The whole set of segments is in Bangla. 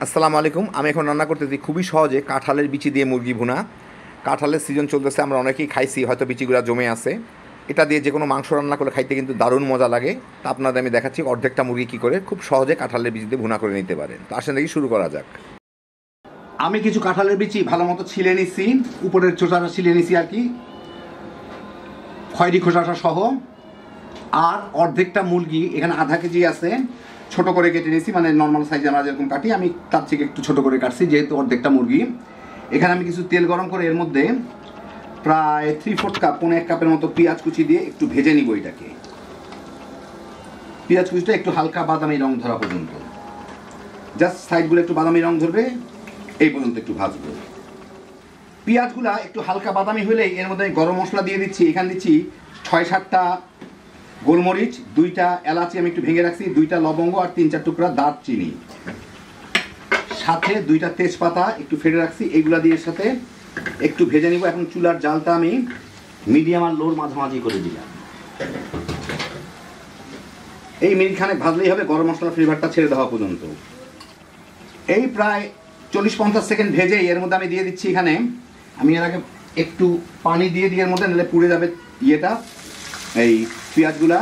আসসালামু আলাইকুম। আমি এখন রান্না করতেছি খুবই সহজে কাঁঠালের বিচি দিয়ে মুরগি ভুনা। কাঁঠালের সিজন চলতেছে, আমরা অনেকেই খাইছি, হয়তো বিচিগুলো জমে আছে। এটা দিয়ে যে কোনো মাংস রান্না করে খাইতে কিন্তু দারুণ মজা লাগে। তা আপনাদের আমি দেখাচ্ছি অর্ধেকটা মুরগি কী করে খুব সহজে কাঁঠালের বিচি দিয়ে ভুনা করে নিতে পারেন। তো আসেন দেখি শুরু করা যাক। আমি কিছু কাঁঠালের বিচি ভালো মতো ছিলে নিচ্ছি, উপরের চোষাটা ছিলে নিচ্ছি আর কি, খয়েরি খোসাটা সহ। আর অর্ধেকটা মুরগি, এখানে আধা কেজি আছে, ছোট করে কেটে নিয়েছি, মানে নর্মাল সাইজে আমরা যেরকম কাটি আমি তার থেকে একটু ছোট করে কাটছি, যেহেতু অর্ধেকটা মুরগি। এখানে আমি কিছু তেল গরম করে এর মধ্যে প্রায় 3/4 কাপ, 1 কাপের মতো পেঁয়াজ কুচি দিয়ে একটু ভেজে নিব। এটাকে পেঁয়াজ কুচিটা একটু হালকা বাদামি রং ধরা পর্যন্ত, জাস্ট সাইডগুলো একটু বাদামি রং ধরবে এই পর্যন্ত একটু ভাজবো। পেঁয়াজগুলা একটু হালকা বাদামি হলেই এর মধ্যে গরম মশলা দিয়ে দিচ্ছি। এখানে দিচ্ছি 6-7টা গোলমরিচ, 2টা এলাচি আমি একটু ভেঙে রাখছি, 2টা লবঙ্গ আর 3-4 টুকরা দারচিনি, সাথে 2টা তেজপাতা একটু ফেটে রাখছি। এইগুলা দিয়ে সাথে একটু ভেজে নিব। এখন চুলার জালটা আমি মিডিয়াম আর লোর মাঝামাঝি করে দিলাম। এই মিনিট খানেক ভাজলেই হবে, গরম মশলার ফ্লেভারটা ছেড়ে দেওয়া পর্যন্ত। এই প্রায় 40-50 সেকেন্ড ভেজে এর মধ্যে আমি দিয়ে দিচ্ছি, এখানে আমি এর আগে একটু পানি দিয়ে এর মধ্যে, নিলে পুড়ে যাবে ইয়েটা, এই পেঁয়াজগুলা।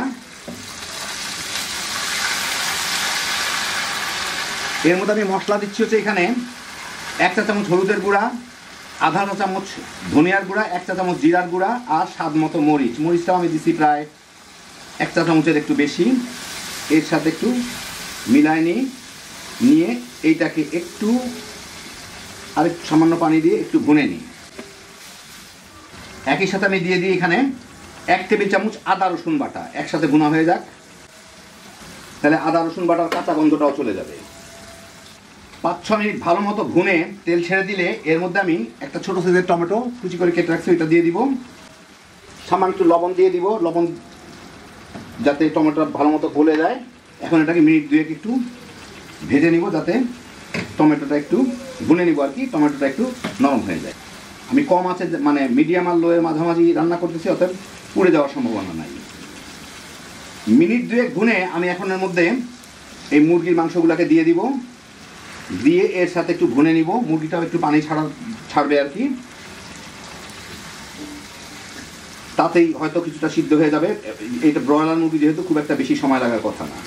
এর মধ্যে আমি মশলা দিচ্ছি হচ্ছে এখানে 1 চা চামচ হলুদের গুঁড়া, আধা চা চামচ ধনিয়ার গুঁড়া, 1 চা চামচ জিরার গুঁড়া আর স্বাদ মতো মরিচ। মরিচটাও আমি দিচ্ছি প্রায় 1 চা চামচের একটু বেশি। এর সাথে একটু মিলাই নিয়ে এইটাকে একটু আরেকটু সামান্য পানি দিয়ে একটু ভুনে নিই। একই সাথে আমি দিয়ে দিই এখানে 1 টেবিল চামচ আদা রসুন বাটা, একসাথে ভুনা হয়ে যাক, তাহলে আদা রসুন বাটার কাঁচা গন্ধটাও চলে যাবে। 5-6 মিনিট ভালো মতো ভুনে তেল ছেড়ে দিলে এর মধ্যে আমি একটা ছোটো সাইজের টমেটো কুচি করে কেটে রাখছি, ওইটা দিয়ে দিব। সামান্য একটু লবণ দিয়ে দিব, লবণ যাতে টমেটোটা ভালো মতো গলে যায়। এখন এটাকে মিনিট 2 একটু ভেজে নিব, যাতে টমেটোটা একটু ভুনে নিব আর কি, টমেটোটা একটু নরম হয়ে যায়। আমি কম আছে, মানে মিডিয়াম আর লোয়ের মাঝামাঝি রান্না করতেছি, অর্থাৎ পুড়ে যাওয়ার সম্ভাবনা নাই। মিনিট 2 ভুনে আমি এখন এর মধ্যে এই মুরগির মাংসগুলোকে দিয়ে দিব, দিয়ে এর সাথে একটু ভুনে নিব। মুরগিটাও একটু পানি ছাড়বে আর কি, তাতেই হয়তো কিছুটা সিদ্ধ হয়ে যাবে। এটা ব্রয়লার মুরগি যেহেতু খুব একটা বেশি সময় লাগার কথা না।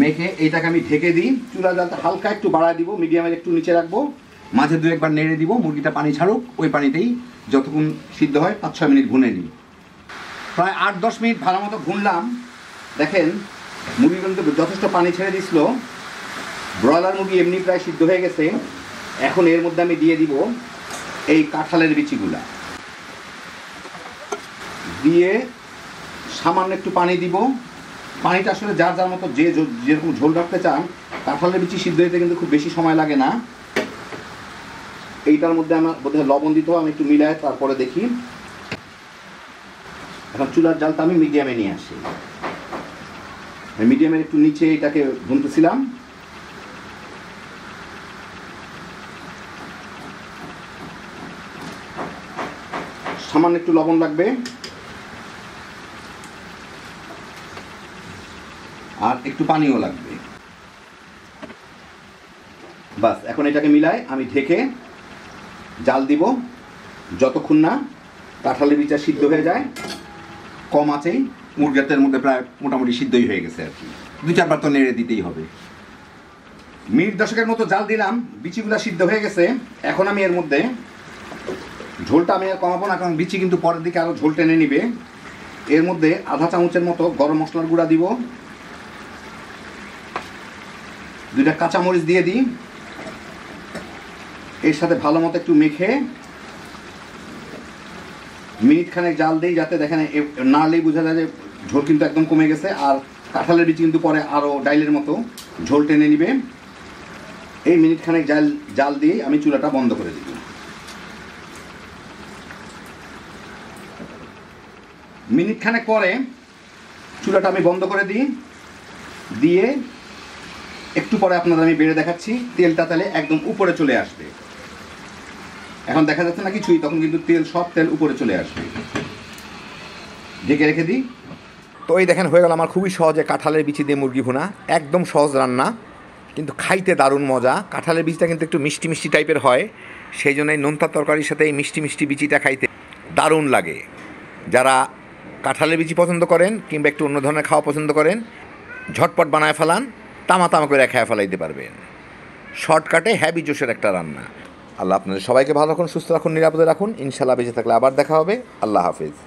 মেখে এইটাকে আমি ঢেকে দিই, চুলা জালটা হালকা একটু বাড়ায় দিব, মিডিয়ামের একটু নিচে রাখবো, মাঝে 2-1 নেড়ে দিব। মুরগিটা পানি ছাড়ুক, ওই পানিতেই যতক্ষণ সিদ্ধ হয় 5-6 মিনিট ভুনে নিই। প্রায় 8-10 মিনিট ভালো মতো ভুনলাম। দেখেন মুরগি কিন্তু যথেষ্ট পানি ছেড়ে দিছিল, ব্রয়লার মুরগি এমনি প্রায় সিদ্ধ হয়ে গেছে। এখন এর মধ্যে আমি দিয়ে দিব এই কাঁঠালের বিচিগুলা, দিয়ে সামান্য একটু পানি দিব। পানিটা আসলে যার যার মতো যেরকম ঝোল রাখতে চান। কাঁঠালের বিচি সিদ্ধ হতে কিন্তু খুব বেশি সময় লাগে না। এইটার মধ্যে আমার বোধহয় লবণ দিতে হবে, আমি একটু মিলাই তারপরে দেখি। এখন চুলার জালটা আমি মিডিয়ামে নিয়ে আসি, মিডিয়ামের একটু নিচে এটাকে ভুনতেছিলাম। সামান্য একটু লবণ লাগবে, আর একটু পানিও লাগবে। বাস, এখন এটাকে মিলাই আমি ঢেকে জাল দিব যতক্ষণ না কাঁঠালের বিচা সিদ্ধ হয়ে যায়। কম আছেই, মুরগিটার মধ্যে প্রায় মোটামুটি সিদ্ধই হয়ে গেছে আর কি, 2-4 বার তো নেড়ে দিতেই হবে। মিনিট 10-এর মতো জাল দিলাম, বিচিগুলা সিদ্ধ হয়ে গেছে। এখন আমি এর মধ্যে ঝোলটা আমি আর কমাবো না, কারণ বিচি কিন্তু পরের দিকে আরও ঝোল টেনে নিবে। এর মধ্যে আধা চামচের মতো গরম মশলার গুঁড়া দিব, 2টা কাঁচামরিচ দিয়ে দিই। এর সাথে ভালো মতো একটু মেখে মিনিট খানেক জাল দিই, যাতে দেখেন নাড়লেই বোঝা যায় যে ঝোল কিন্তু একদম কমে গেছে। আর কাঁঠালের বিচি কিন্তু পরে আরও ডাইলের মতো ঝোল টেনে নিবে। এই মিনিট খানেক জাল দিয়ে আমি চুলাটা বন্ধ করে দিব। মিনিট খানেক পরে চুলাটা আমি বন্ধ করে দিই, দিয়ে একটু পরে আপনাদের আমি বেড়ে দেখাচ্ছি। তেলটা তাহলে একদম উপরে চলে আসবে। এখন দেখা যাচ্ছে না কিছুই, তখন কিন্তু সব তেল উপরে চলে আসবে। ঢেকে রেখে দিই। তো এই দেখেন হয়ে গেল আমার খুবই সহজে কাঁঠালের বিচি দিয়ে মুরগি ভুনা, একদম সহজ রান্না, কিন্তু খাইতে দারুণ মজা। কাঁঠালের বীজটা কিন্তু একটু মিষ্টি মিষ্টি টাইপের হয়, সেই জন্য এই নোনতা তরকারির সাথে এই মিষ্টি মিষ্টি বিচিটা খাইতে দারুণ লাগে। যারা কাঁঠালের বিচি পছন্দ করেন কিংবা একটু অন্য ধরনের খাওয়া পছন্দ করেন, ঝটপট বানায় ফেলান, তামা তামা করে খেয়ে ফেলাইতে পারবেন। শর্টকাটে হ্যাভি জোশের একটা রান্না। আল্লাহ আপনাদের সবাইকে ভালো রাখুন, সুস্থ রাখুন, নিরাপদে রাখুন। ইনশাল্লাহ বেঁচে থাকলে আবার দেখা হবে। আল্লাহ হাফিজ।